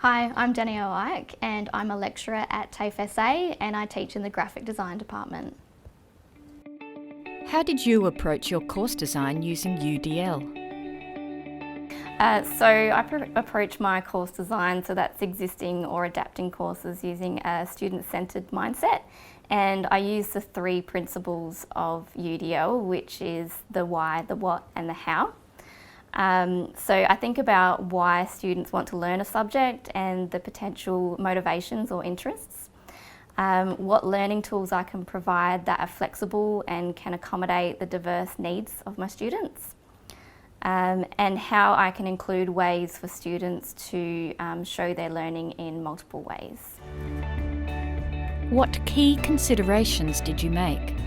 Hi, I'm Danielle Ike and I'm a lecturer at TAFE SA and I teach in the graphic design department. How did you approach your course design using UDL? So I approach my course design, so that's existing or adapting courses, using a student-centred mindset. And I use the three principles of UDL, which is the why, the what and the how. So I think about why students want to learn a subject and the potential motivations or interests. What learning tools I can provide that are flexible and can accommodate the diverse needs of my students. And how I can include ways for students to show their learning in multiple ways. What key considerations did you make?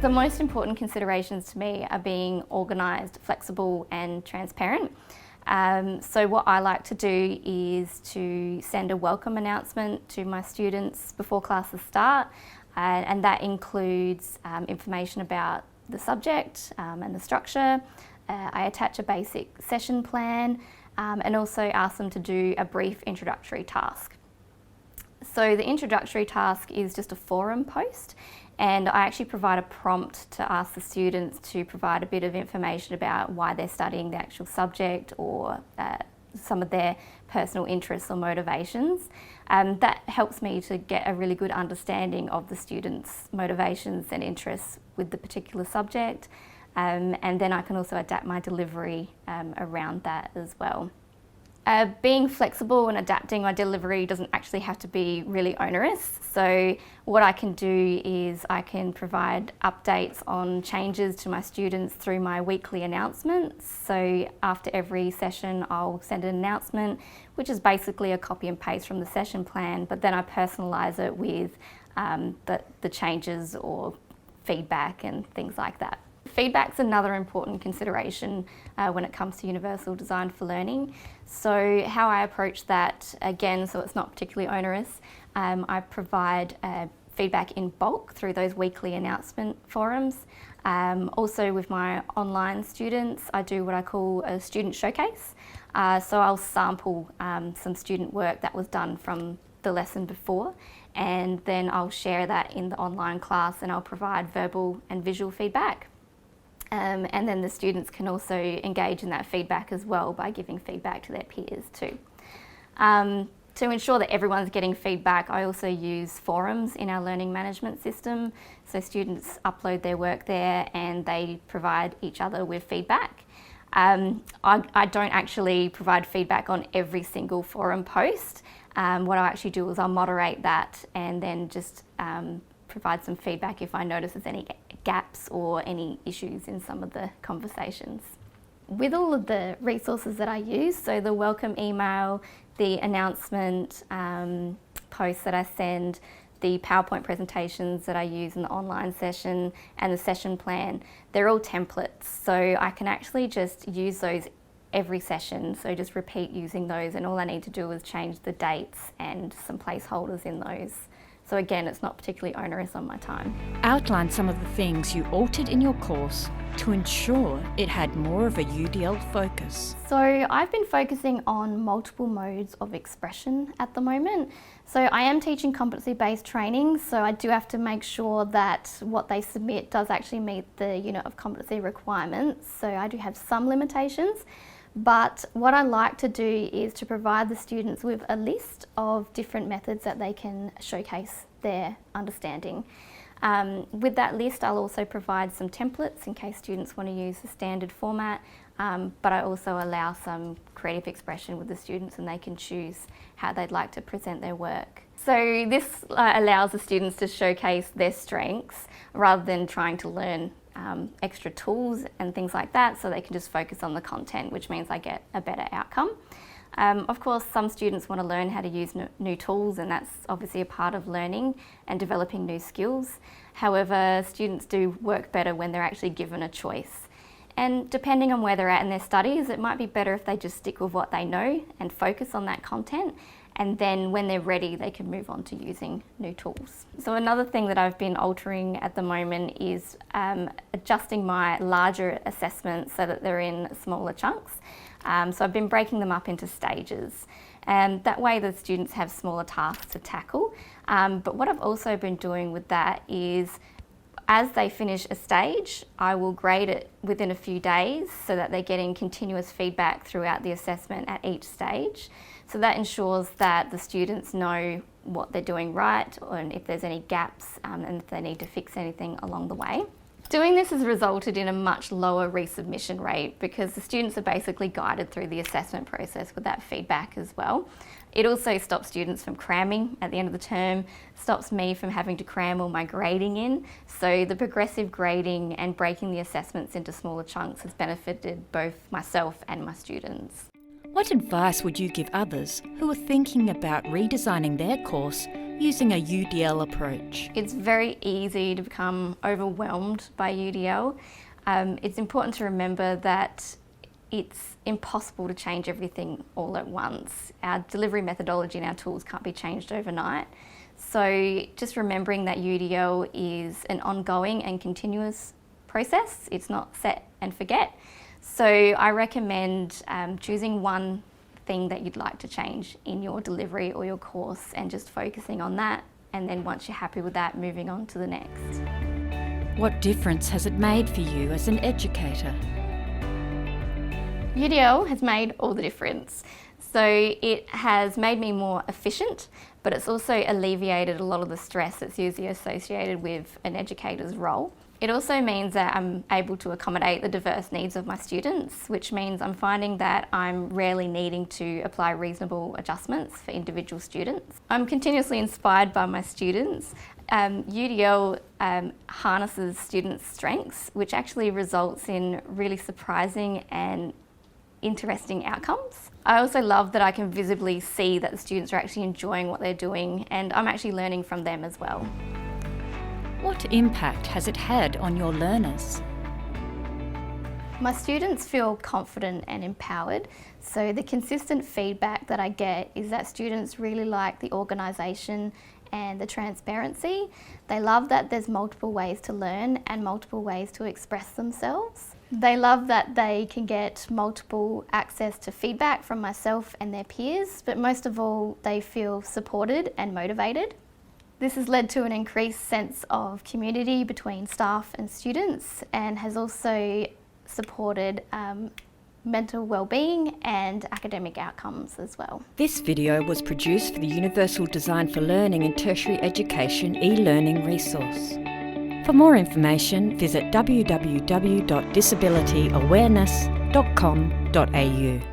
The most important considerations to me are being organised, flexible and transparent. So what I like to do is to send a welcome announcement to my students before classes start, and that includes information about the subject and the structure. I attach a basic session plan and also ask them to do a brief introductory task. So the introductory task is just a forum post, and I actually provide a prompt to ask the students to provide a bit of information about why they're studying the actual subject or some of their personal interests or motivations. That helps me to get a really good understanding of the students' motivations and interests with the particular subject, and then I can also adapt my delivery around that as well. Being flexible and adapting my delivery doesn't actually have to be really onerous. So what I can do is I can provide updates on changes to my students through my weekly announcements. So after every session I'll send an announcement, which is basically a copy and paste from the session plan, but then I personalise it with the changes or feedback and things like that. Feedback's another important consideration when it comes to universal design for learning. So how I approach that, again, so it's not particularly onerous, I provide feedback in bulk through those weekly announcement forums. Also with my online students, I do what I call a student showcase. So I'll sample some student work that was done from the lesson before, and then I'll share that in the online class and I'll provide verbal and visual feedback. And then the students can also engage in that feedback as well by giving feedback to their peers too. To ensure that everyone's getting feedback, I also use forums in our learning management system. So students upload their work there and they provide each other with feedback. I don't actually provide feedback on every single forum post. What I actually do is I'll moderate that and then just provide some feedback if I notice there's any gaps or any issues in some of the conversations. With all of the resources that I use, so the welcome email, the announcement posts that I send, the PowerPoint presentations that I use in the online session and the session plan, they're all templates. So I can actually just use those every session, so just repeat using those, and all I need to do is change the dates and some placeholders in those. So again, it's not particularly onerous on my time. Outline some of the things you altered in your course to ensure it had more of a UDL focus. So I've been focusing on multiple modes of expression at the moment. So I am teaching competency-based training, so I do have to make sure that what they submit does actually meet the unit of competency requirements. So I do have some limitations. But what I like to do is to provide the students with a list of different methods that they can showcase their understanding. With that list, I'll also provide some templates in case students want to use the standard format, but I also allow some creative expression with the students and they can choose how they'd like to present their work. So this allows the students to showcase their strengths rather than trying to learn extra tools and things like that, so they can just focus on the content, which means I get a better outcome. Of course, some students want to learn how to use new tools, and that's obviously a part of learning and developing new skills. However, students do work better when they're actually given a choice. And depending on where they're at in their studies, it might be better if they just stick with what they know and focus on that content, and then when they're ready, they can move on to using new tools. So another thing that I've been altering at the moment is adjusting my larger assessments so that they're in smaller chunks. So I've been breaking them up into stages. And that way the students have smaller tasks to tackle. But what I've also been doing with that is as they finish a stage, I will grade it within a few days so that they're getting continuous feedback throughout the assessment at each stage. So that ensures that the students know what they're doing right, and if there's any gaps, and if they need to fix anything along the way. Doing this has resulted in a much lower resubmission rate because the students are basically guided through the assessment process with that feedback as well. It also stops students from cramming at the end of the term, stops me from having to cram all my grading in. So the progressive grading and breaking the assessments into smaller chunks has benefited both myself and my students. What advice would you give others who are thinking about redesigning their course using a UDL approach? It's very easy to become overwhelmed by UDL. It's important to remember that it's impossible to change everything all at once. Our delivery methodology and our tools can't be changed overnight. So just remembering that UDL is an ongoing and continuous process. It's not set and forget. So I recommend choosing one thing that you'd like to change in your delivery or your course and just focusing on that. And then once you're happy with that, moving on to the next. What difference has it made for you as an educator? UDL has made all the difference. So it has made me more efficient, but it's also alleviated a lot of the stress that's usually associated with an educator's role. It also means that I'm able to accommodate the diverse needs of my students, which means I'm finding that I'm rarely needing to apply reasonable adjustments for individual students. I'm continuously inspired by my students. UDL harnesses students' strengths, which actually results in really surprising and interesting outcomes. I also love that I can visibly see that the students are actually enjoying what they're doing, and I'm actually learning from them as well. What impact has it had on your learners? My students feel confident and empowered, so the consistent feedback that I get is that students really like the organisation and the transparency. They love that there's multiple ways to learn and multiple ways to express themselves. They love that they can get multiple access to feedback from myself and their peers, but most of all, they feel supported and motivated. This has led to an increased sense of community between staff and students and has also supported mental well-being and academic outcomes as well. This video was produced for the Universal Design for Learning in Tertiary Education e-learning resource. For more information, visit www.disabilityawareness.com.au.